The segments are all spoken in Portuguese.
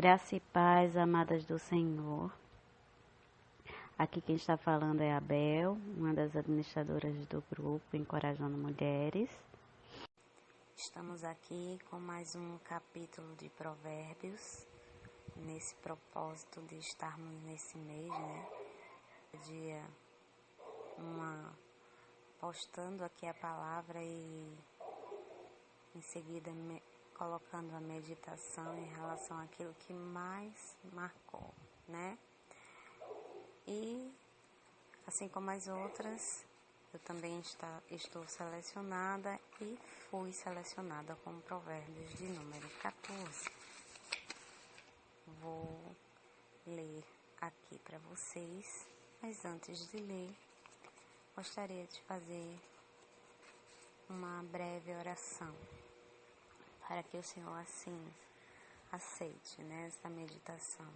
Graça e paz, amadas do Senhor. Aqui quem está falando é a Bel, uma das administradoras do grupo Encorajando Mulheres. Estamos aqui com mais um capítulo de Provérbios, nesse propósito de estarmos nesse mês, dia postando aqui a palavra e em seguida colocando a meditação em relação àquilo que mais marcou, E, assim como as outras, eu também estou selecionada e fui selecionada com Provérbios de número 14. Vou ler aqui para vocês, mas antes de ler, gostaria de fazer uma breve oração, para que o Senhor assim aceite esta meditação.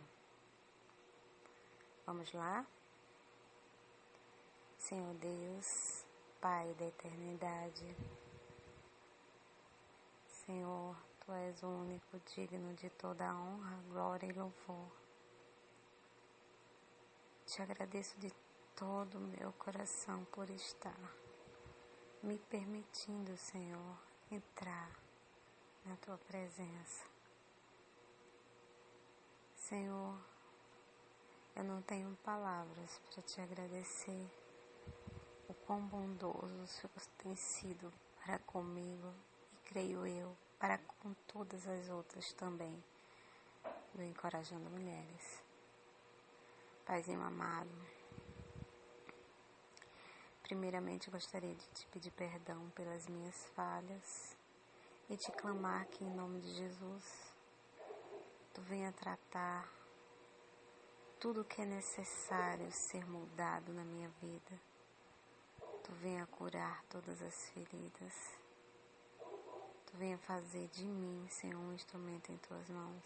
Vamos lá? Senhor Deus, Pai da eternidade, Senhor, Tu és o único digno de toda a honra, glória e louvor. Te agradeço de todo o meu coração por estar me permitindo, Senhor, entrar na Tua presença. Senhor, eu não tenho palavras para Te agradecer o quão bondoso o Senhor tem sido para comigo e, creio eu, para com todas as outras também, do Encorajando Mulheres. Paizinho amado, primeiramente gostaria de Te pedir perdão pelas minhas falhas e te clamar que, em nome de Jesus, Tu venha tratar tudo o que é necessário ser mudado na minha vida. Tu venha curar todas as feridas. Tu venha fazer de mim, Senhor, um instrumento em Tuas mãos.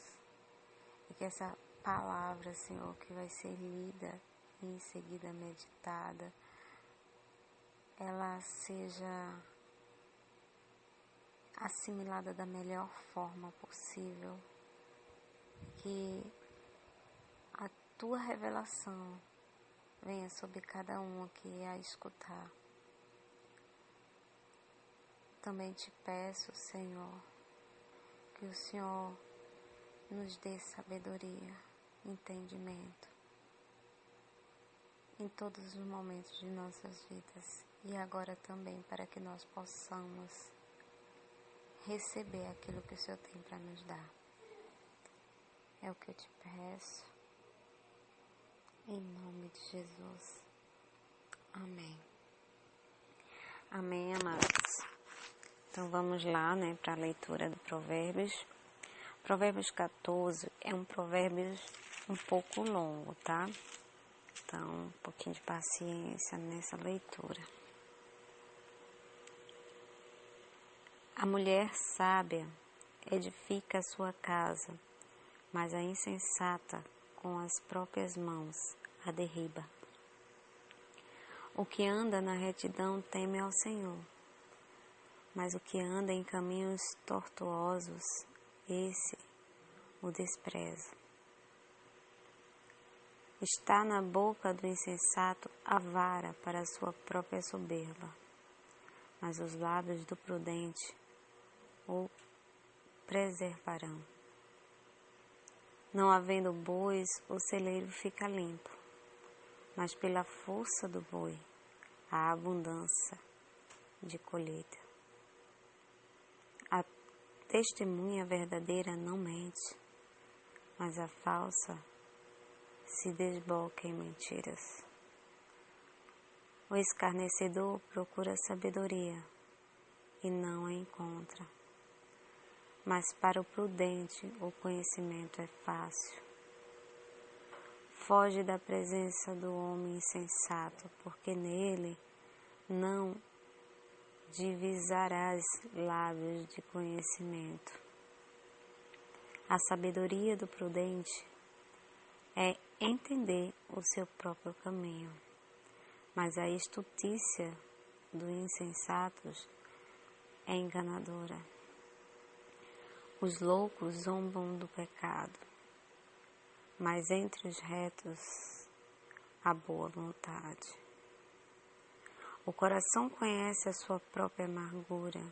E que essa palavra, Senhor, que vai ser lida e em seguida meditada, ela seja assimilada da melhor forma possível. Que a Tua revelação venha sobre cada um que a escutar. Também Te peço, Senhor, que o Senhor nos dê sabedoria, entendimento em todos os momentos de nossas vidas e agora também para que nós possamos receber aquilo que o Senhor tem para nos dar. É o que eu Te peço, em nome de Jesus. Amém. Amém, amados. Então vamos lá, para a leitura do Provérbios. Provérbios 14 é um provérbio um pouco longo, tá? Então, um pouquinho de paciência nessa leitura. A mulher sábia edifica a sua casa, mas a insensata com as próprias mãos a derriba. O que anda na retidão teme ao Senhor, mas o que anda em caminhos tortuosos, esse o despreza. Está na boca do insensato a vara para a sua própria soberba, mas os lábios do prudente o preservarão. Não havendo bois, o celeiro fica limpo, mas pela força do boi há abundância de colheita. A testemunha verdadeira não mente, mas a falsa se desboca em mentiras. O escarnecedor procura sabedoria e não a encontra, mas para o prudente o conhecimento é fácil. Foge da presença do homem insensato, porque nele não divisarás lábios de conhecimento. A sabedoria do prudente é entender o seu próprio caminho, mas a estutícia dos insensatos é enganadora. Os loucos zombam do pecado mas entre os retos há boa vontade. O coração conhece a sua própria amargura,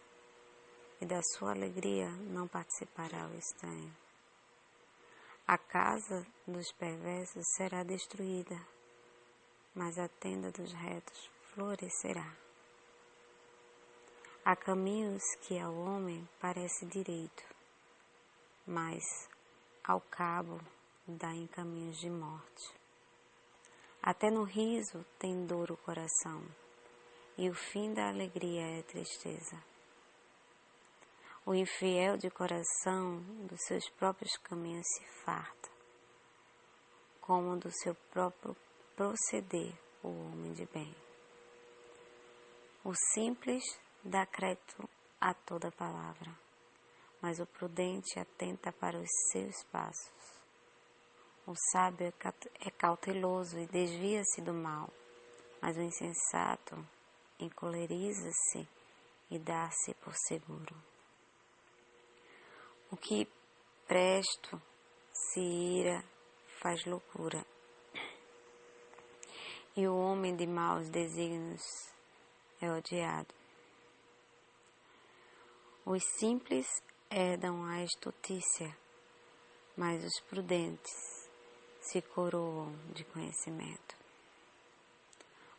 e da sua alegria não participará o estranho. A casa dos perversos será destruída, mas a tenda dos retos florescerá. Há caminhos que ao homem parece direito, mas ao cabo dá em caminhos de morte. Até no riso tem dor o coração, e o fim da alegria é tristeza. O infiel de coração dos seus próprios caminhos se farta, como do seu próprio proceder o homem de bem. O simples dá crédito a toda palavra, mas o prudente atenta para os seus passos. O sábio é cauteloso e desvia-se do mal, mas o insensato encoleriza-se e dá-se por seguro. O que presto se ira faz loucura, e o homem de maus desígnios é odiado. Os simples herdam a estutícia, mas os prudentes se coroam de conhecimento.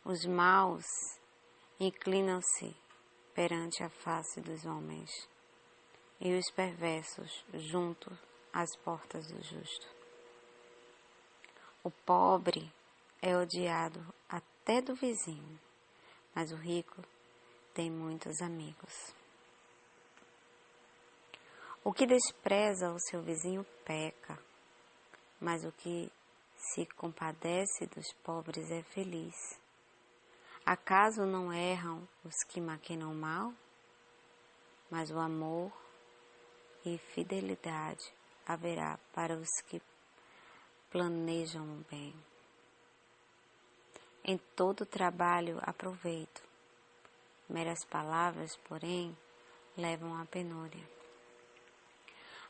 Os maus inclinam-se perante a face dos homens, e os perversos junto às portas do justo. O pobre é odiado até do vizinho, mas o rico tem muitos amigos. O que despreza o seu vizinho peca, mas o que se compadece dos pobres é feliz. Acaso não erram os que maquinam mal? Mas o amor e fidelidade haverá para os que planejam o bem. Em todo trabalho aproveito, meras palavras, porém, levam à penúria.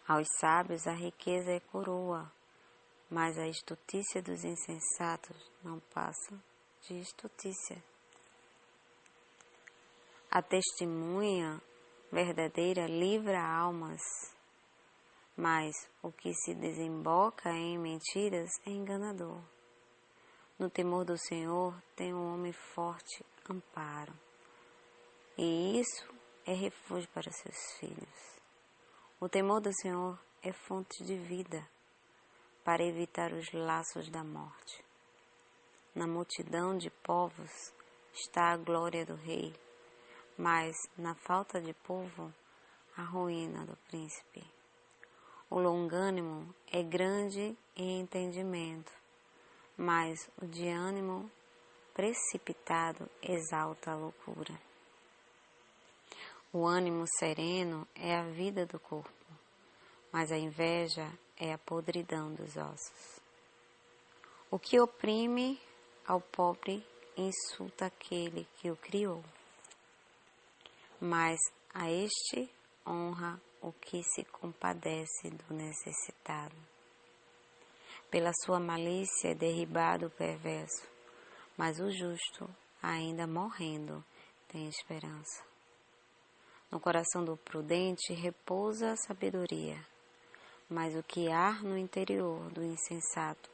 Aos sábios a riqueza é coroa, mas a estutícia dos insensatos não passa de estutícia. A testemunha verdadeira livra almas, mas o que se desemboca em mentiras é enganador. No temor do Senhor tem um homem forte amparo, e isso é refúgio para seus filhos. O temor do Senhor é fonte de vida, para evitar os laços da morte. Na multidão de povos está a glória do rei, mas na falta de povo, a ruína do príncipe. O longânimo é grande em entendimento, mas o de ânimo precipitado exalta a loucura. O ânimo sereno é a vida do corpo, mas a inveja é a podridão dos ossos. O que oprime ao pobre insulta aquele que o criou, mas a este honra o que se compadece do necessitado. Pela sua malícia é derribado o perverso, mas o justo, ainda morrendo, tem esperança. No coração do prudente repousa a sabedoria, mas o que há no interior do insensato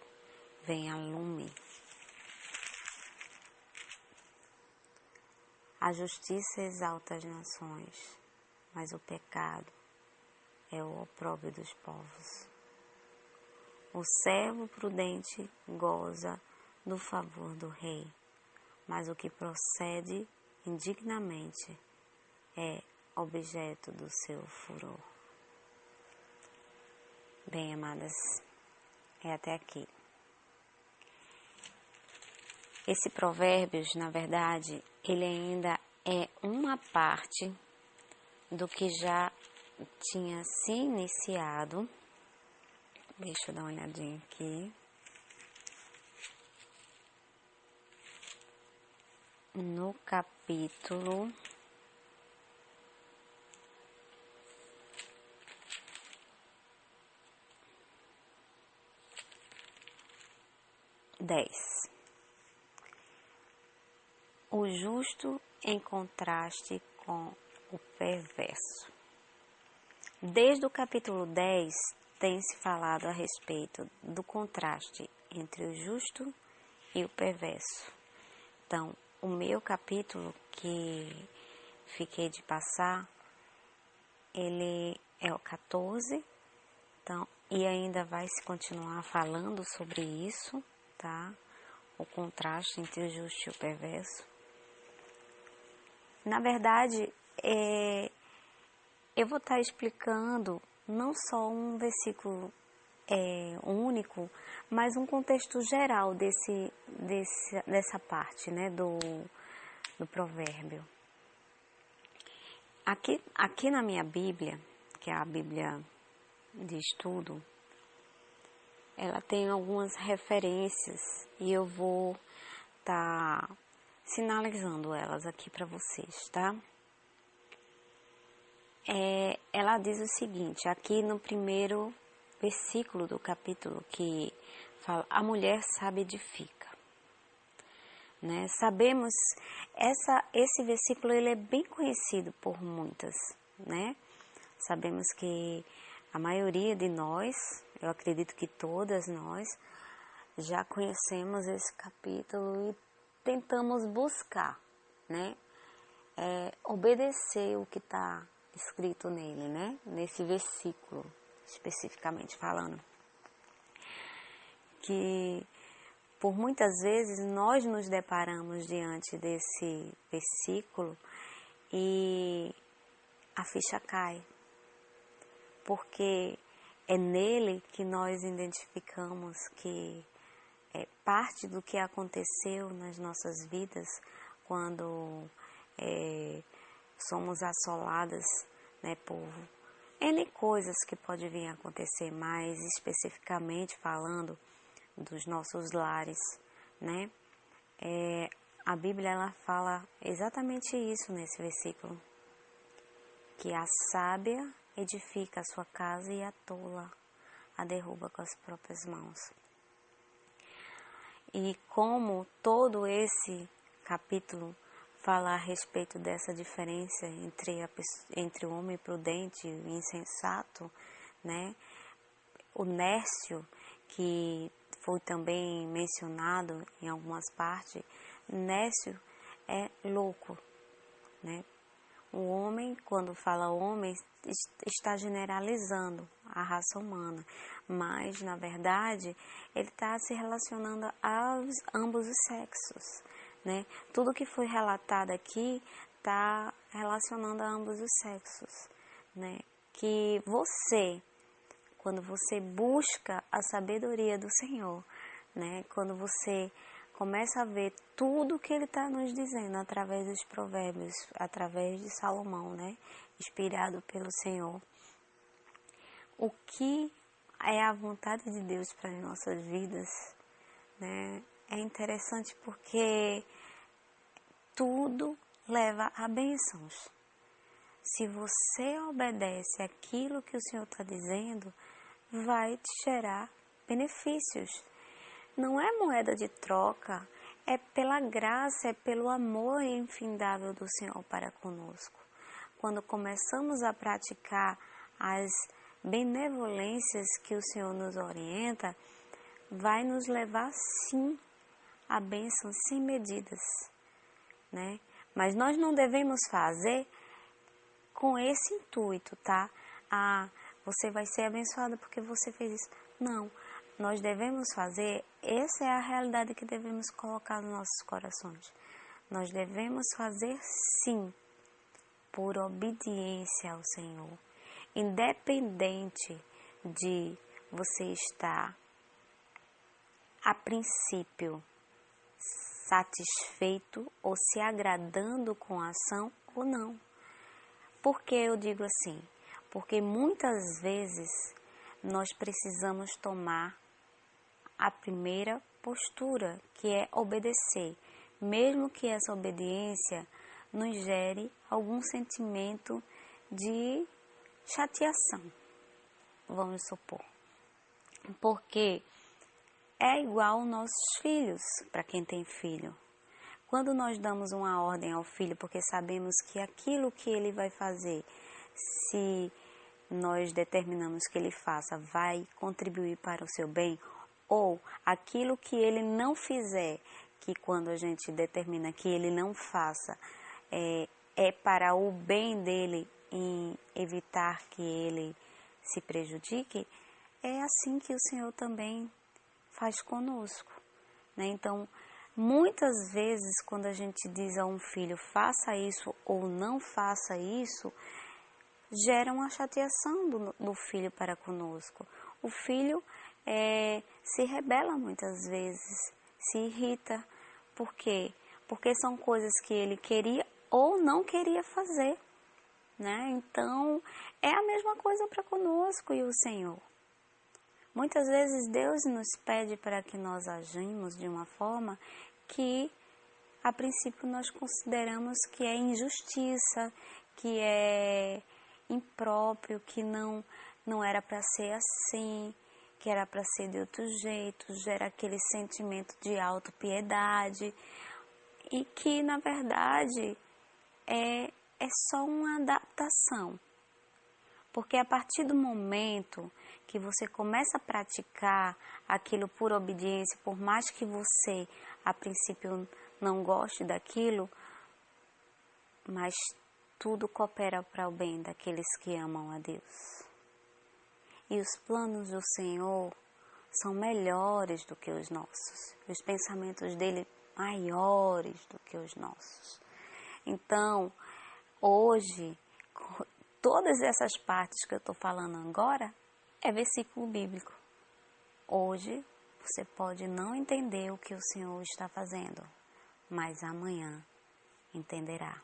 vem a lume. A justiça exalta as nações, mas o pecado é o opróbrio dos povos. O servo prudente goza do favor do rei, mas o que procede indignamente é objeto do seu furor. Bem, amadas, é até aqui. Esse Provérbios, na verdade, ele ainda é uma parte do que já tinha se iniciado. Deixa eu dar uma olhadinha aqui. No capítulo 10. O justo em contraste com o perverso. Desde o capítulo 10, tem-se falado a respeito do contraste entre o justo e o perverso. Então, o meu capítulo que fiquei de passar, ele é o 14, então, e ainda vai se continuar falando sobre isso, tá? O contraste entre o justo e o perverso. Na verdade, eu vou estar explicando não só um versículo único, mas um contexto geral dessa parte, né, do provérbio. Aqui na minha Bíblia, que é a Bíblia de estudo, ela tem algumas referências e eu vou estar sinalizando elas aqui para vocês, tá? Ela diz o seguinte, aqui no primeiro versículo do capítulo, que fala, a mulher sábia edifica. Né? Sabemos, esse versículo ele é bem conhecido por muitas, né? Sabemos que a maioria de nós, eu acredito que todas nós, já conhecemos esse capítulo e tentamos buscar, né? Obedecer o que está escrito nele, né? Nesse versículo, especificamente falando. Que por muitas vezes nós nos deparamos diante desse versículo e a ficha cai. Porque é nele que nós identificamos que parte do que aconteceu nas nossas vidas quando somos assoladas, né, por N coisas que pode vir a acontecer, mais especificamente falando dos nossos lares, né? A Bíblia ela fala exatamente isso nesse versículo, que a sábia edifica a sua casa e a tola a derruba com as próprias mãos. E como todo esse capítulo fala a respeito dessa diferença entre o homem prudente e o insensato, né? O nércio, que foi também mencionado em algumas partes, nércio é louco, né? O homem, quando fala homem, está generalizando a raça humana, mas, na verdade, ele está se relacionando a ambos os sexos, né? Tudo que foi relatado aqui está relacionando a ambos os sexos, né? Que você, quando você busca a sabedoria do Senhor, né? Quando você começa a ver tudo que Ele está nos dizendo através dos provérbios, através de Salomão, né? Inspirado pelo Senhor. O que é a vontade de Deus para as nossas vidas, né? É interessante porque tudo leva a bênçãos. Se você obedece aquilo que o Senhor está dizendo, vai te gerar benefícios. Não é moeda de troca, é pela graça, é pelo amor infindável do Senhor para conosco. Quando começamos a praticar as benevolências que o Senhor nos orienta, vai nos levar sim a bênçãos sem medidas, né? Mas nós não devemos fazer com esse intuito, tá? Você vai ser abençoado porque você fez isso. Não, nós devemos fazer, essa é a realidade que devemos colocar nos nossos corações. Nós devemos fazer sim, por obediência ao Senhor. Independente de você estar, a princípio, satisfeito ou se agradando com a ação ou não. Por que eu digo assim? Porque muitas vezes nós precisamos tomar a primeira postura, que é obedecer, mesmo que essa obediência nos gere algum sentimento de chateação, vamos supor. Porque é igual aos nossos filhos, para quem tem filho. Quando nós damos uma ordem ao filho, porque sabemos que aquilo que ele vai fazer, se nós determinamos que ele faça, vai contribuir para o seu bem, ou aquilo que ele não fizer, que quando a gente determina que ele não faça, é para o bem dele, em evitar que ele se prejudique, é assim que o Senhor também faz conosco, né? Então, muitas vezes, quando a gente diz a um filho, faça isso ou não faça isso, gera uma chateação do filho para conosco. O filho se rebela muitas vezes, se irrita. Por quê? Porque são coisas que ele queria ou não queria fazer, né? Então, é a mesma coisa para conosco e o Senhor. Muitas vezes Deus nos pede para que nós agimos de uma forma que, a princípio, nós consideramos que é injustiça, que é impróprio, que não era para ser assim, que era para ser de outro jeito, gera aquele sentimento de autopiedade e que, na verdade, é só uma adaptação. Porque a partir do momento que você começa a praticar aquilo por obediência, por mais que você, a princípio, não goste daquilo, mas tudo coopera para o bem daqueles que amam a Deus. E os planos do Senhor são melhores do que os nossos. Os pensamentos dele maiores do que os nossos. Então, hoje, todas essas partes que eu estou falando agora é versículo bíblico. Hoje você pode não entender o que o Senhor está fazendo, mas amanhã entenderá.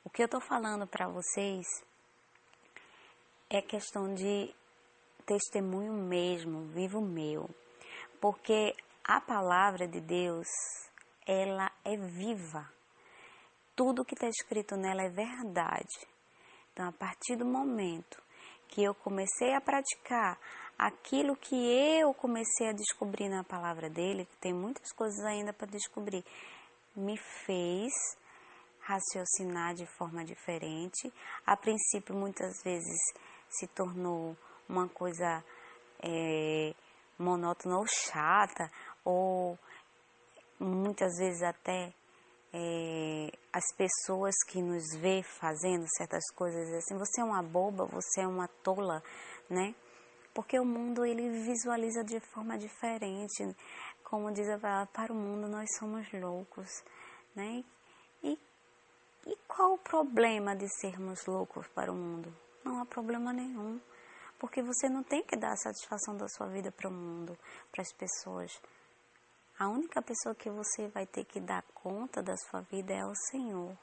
O que eu estou falando para vocês é questão de testemunho mesmo, vivo meu. Porque a palavra de Deus, ela é viva. Tudo que está escrito nela é verdade. Então, a partir do momento que eu comecei a praticar aquilo que eu comecei a descobrir na palavra dele, que tem muitas coisas ainda para descobrir, me fez raciocinar de forma diferente. A princípio, muitas vezes, se tornou uma coisa monótona ou chata, ou muitas vezes até as pessoas que nos vê fazendo certas coisas assim, você é uma boba, você é uma tola, né? Porque o mundo, ele visualiza de forma diferente. Como diz a palavra, para o mundo nós somos loucos, né? E qual o problema de sermos loucos para o mundo? Não há problema nenhum, porque você não tem que dar a satisfação da sua vida para o mundo, para as pessoas. A única pessoa que você vai ter que dar conta da sua vida é o Senhor.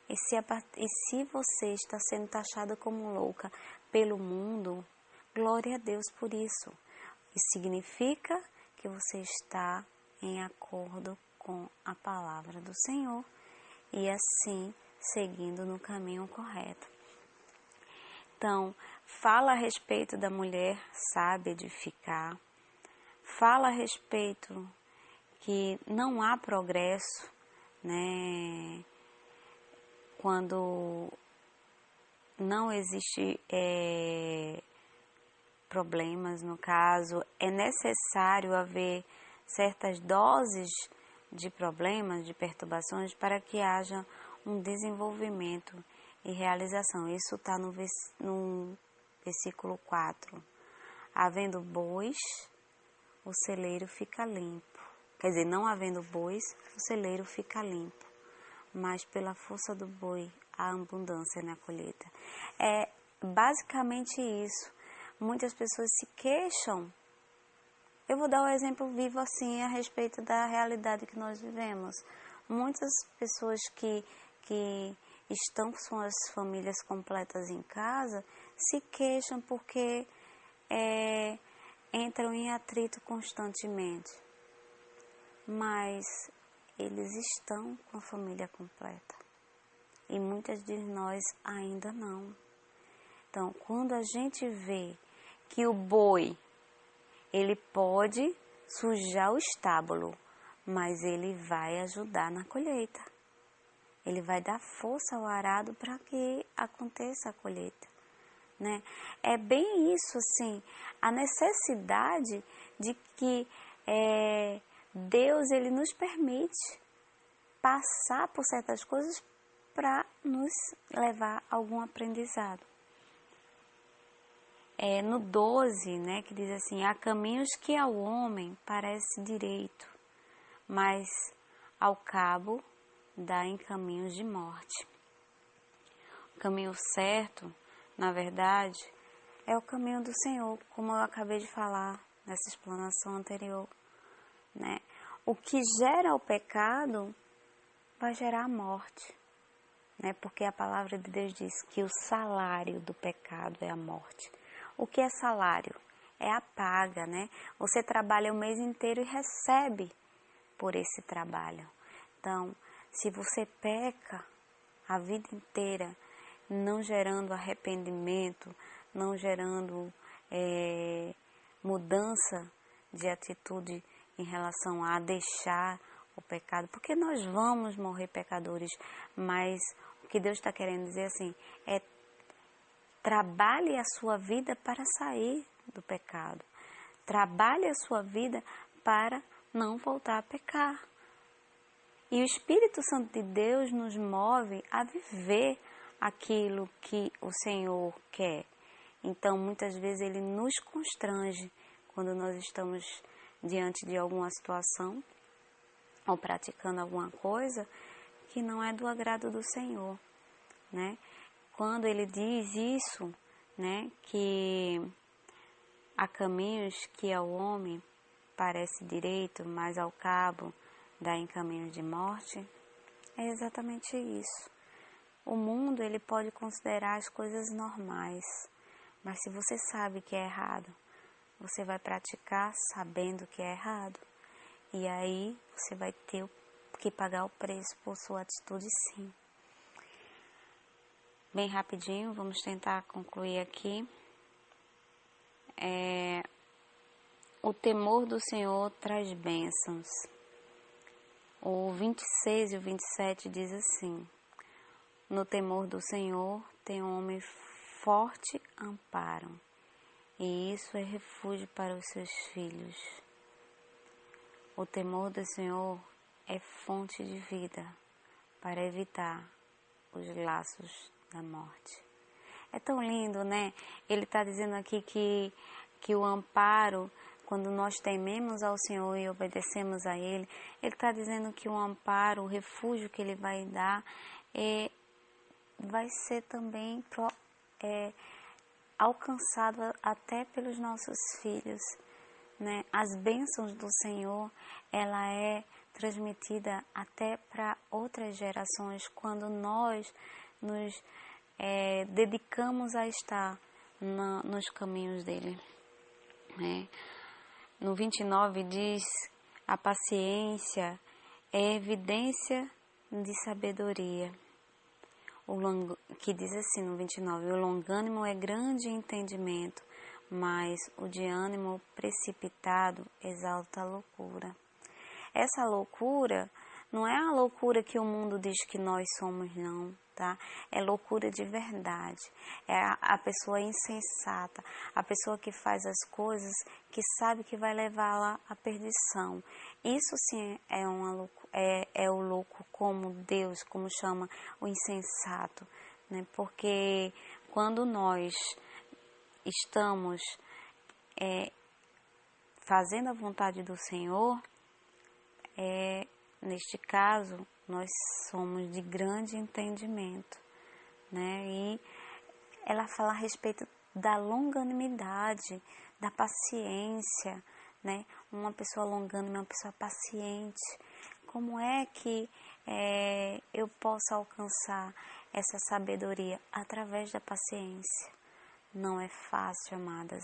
E se você está sendo taxada como louca pelo mundo, glória a Deus por isso. Isso significa que você está em acordo com a palavra do Senhor e assim seguindo no caminho correto. Então, fala a respeito da mulher sábia edificar, fala a respeito que não há progresso, né? Quando não existe problemas, no caso, é necessário haver certas doses de problemas, de perturbações, para que haja um desenvolvimento e realização. Isso está no versículo 4. Havendo bois, o celeiro fica limpo. Quer dizer, não havendo bois, o celeiro fica limpo. Mas pela força do boi, há abundância na colheita. É basicamente isso. Muitas pessoas se queixam. Eu vou dar um exemplo vivo assim a respeito da realidade que nós vivemos. Muitas pessoas que estão com suas famílias completas em casa se queixam porque entram em atrito constantemente. Mas eles estão com a família completa. E muitas de nós ainda não. Então, quando a gente vê que o boi, ele pode sujar o estábulo, mas ele vai ajudar na colheita. Ele vai dar força ao arado para que aconteça a colheita, né? É bem isso, assim, a necessidade de que Deus, ele nos permite passar por certas coisas para nos levar a algum aprendizado. No 12, né, que diz assim: há caminhos que ao homem parece direito, mas ao cabo dá em caminhos de morte. O caminho certo, na verdade, é o caminho do Senhor, como eu acabei de falar nessa explanação anterior, né? O que gera o pecado vai gerar a morte, né? Porque a palavra de Deus diz que o salário do pecado é a morte. O que é salário? É a paga, né? Você trabalha o mês inteiro e recebe por esse trabalho. Então, se você peca a vida inteira, não gerando arrependimento, não gerando mudança de atitude em relação a deixar o pecado, porque nós vamos morrer pecadores, mas o que Deus está querendo dizer assim, trabalhe a sua vida para sair do pecado. Trabalhe a sua vida para não voltar a pecar. E o Espírito Santo de Deus nos move a viver aquilo que o Senhor quer. Então, muitas vezes, Ele nos constrange quando nós estamos diante de alguma situação ou praticando alguma coisa que não é do agrado do Senhor, né? Quando Ele diz isso, né, que há caminhos que ao homem parece direito, mas ao cabo dá em caminhos de morte, é exatamente isso. O mundo, ele pode considerar as coisas normais, mas se você sabe que é errado, você vai praticar sabendo que é errado. E aí você vai ter que pagar o preço por sua atitude, sim. Bem rapidinho, vamos tentar concluir aqui. O temor do Senhor traz bênçãos. O 26 e o 27 diz assim: no temor do Senhor tem um homem forte amparo, e isso é refúgio para os seus filhos. O temor do Senhor é fonte de vida para evitar os laços da morte. É tão lindo, né? Ele está dizendo aqui que o amparo, quando nós tememos ao Senhor e obedecemos a Ele, Ele está dizendo que o amparo, o refúgio que Ele vai dar, vai ser também alcançado até pelos nossos filhos, né? As bênçãos do Senhor, ela é transmitida até para outras gerações, quando nós nos dedicamos a estar nos caminhos dele, né? No 29 diz: a paciência é evidência de sabedoria. Que diz assim no 29: o longânimo é grande entendimento, mas o de ânimo precipitado exalta a loucura. Essa loucura não é a loucura que o mundo diz que nós somos, não, tá? É loucura de verdade. É a pessoa insensata, a pessoa que faz as coisas que sabe que vai levá-la à perdição. Isso sim é o louco, como Deus, como chama o insensato, né? Porque quando nós estamos fazendo a vontade do Senhor, neste caso, nós somos de grande entendimento, né? E ela fala a respeito da longanimidade, da paciência, né? Uma pessoa longânime é uma pessoa paciente. Como é que eu posso alcançar essa sabedoria? Através da paciência. Não é fácil, amadas.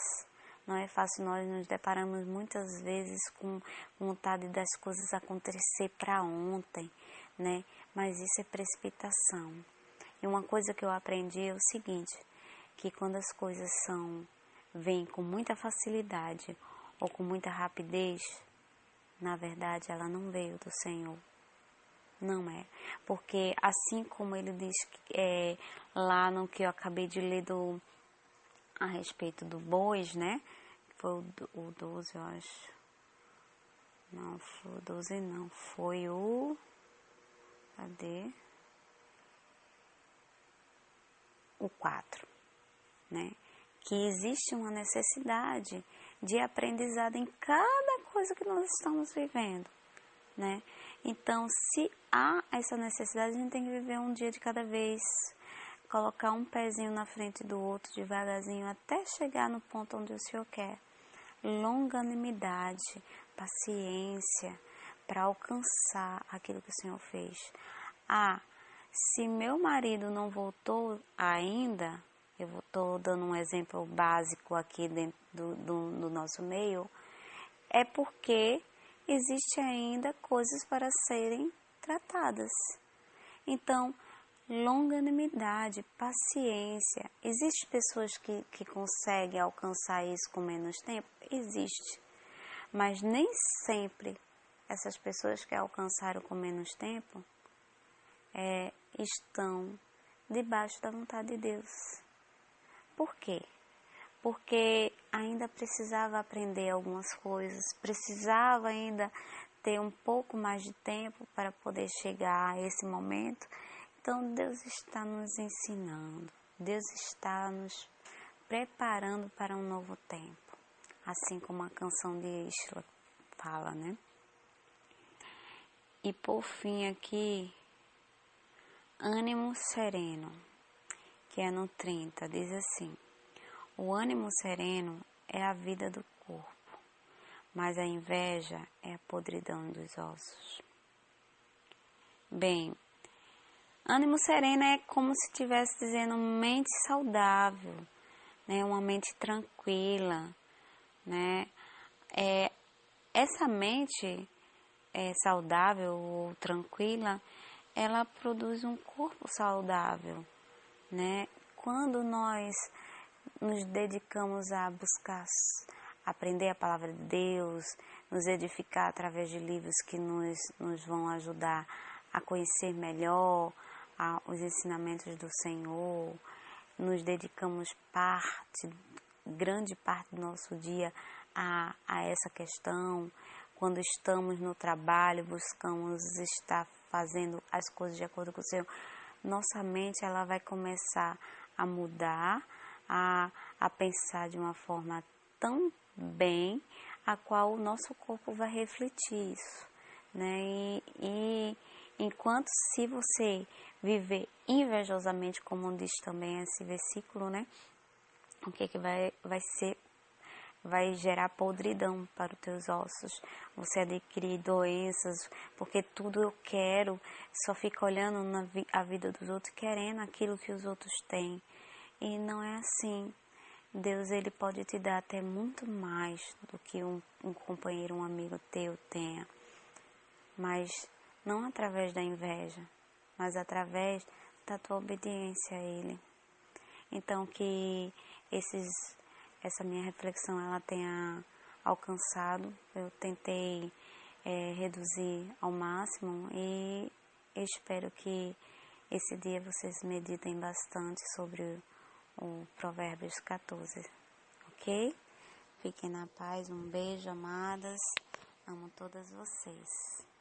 Não é fácil, nós nos deparamos muitas vezes com vontade das coisas acontecer para ontem, né? Mas isso é precipitação. E uma coisa que eu aprendi é o seguinte, que quando as coisas vêm com muita facilidade ou com muita rapidez, na verdade, ela não veio do Senhor. Não é. Porque assim como ele diz lá no que eu acabei de ler a respeito do bois, né? Foi o 12, eu acho. Não, foi o 12 não. Foi o... Cadê? O 4, né? Que existe uma necessidade de aprendizado em cada coisa que nós estamos vivendo, né? Então, se há essa necessidade, a gente tem que viver um dia de cada vez, colocar um pezinho na frente do outro devagarzinho até chegar no ponto onde o Senhor quer. Longanimidade, paciência para alcançar aquilo que o Senhor fez. Se meu marido não voltou ainda, eu estou dando um exemplo básico aqui dentro do nosso meio, é porque existe ainda coisas para serem tratadas. Então, longanimidade, paciência. Existem pessoas que conseguem alcançar isso com menos tempo? Existe. Mas nem sempre essas pessoas que alcançaram com menos tempo estão debaixo da vontade de Deus. Por quê? Porque ainda precisava aprender algumas coisas, precisava ainda ter um pouco mais de tempo para poder chegar a esse momento. Então Deus está nos ensinando, Deus está nos preparando para um novo tempo, assim como a canção de Isla fala, né? E por fim aqui, ânimo sereno, que é no 30, diz assim: o ânimo sereno é a vida do corpo, mas a inveja é a podridão dos ossos. Bem, ânimo sereno é como se estivesse dizendo mente saudável, né? Uma mente tranquila, né? Essa mente saudável ou tranquila, ela produz um corpo saudável, né? Quando nós nos dedicamos a buscar aprender a palavra de Deus, nos edificar através de livros que nos vão ajudar a conhecer melhor os ensinamentos do Senhor, nos dedicamos grande parte do nosso dia a essa questão. Quando estamos no trabalho, buscamos estar fazendo as coisas de acordo com o Senhor, nossa mente ela vai começar a mudar, a pensar de uma forma tão bem, a qual o nosso corpo vai refletir isso, né? E enquanto se você viver invejosamente, como diz também esse versículo, né? O que vai gerar podridão para os teus ossos, você adquirir doenças, porque tudo eu quero, só fica olhando a vida dos outros, querendo aquilo que os outros têm, e não é assim. Deus, ele pode te dar até muito mais do que um companheiro, um amigo teu tenha, mas não através da inveja, mas através da tua obediência a ele. Então, que essa minha reflexão ela tenha alcançado. Eu tentei reduzir ao máximo e espero que esse dia vocês meditem bastante sobre o Provérbios 14, ok? Fiquem na paz, um beijo, amadas, amo todas vocês.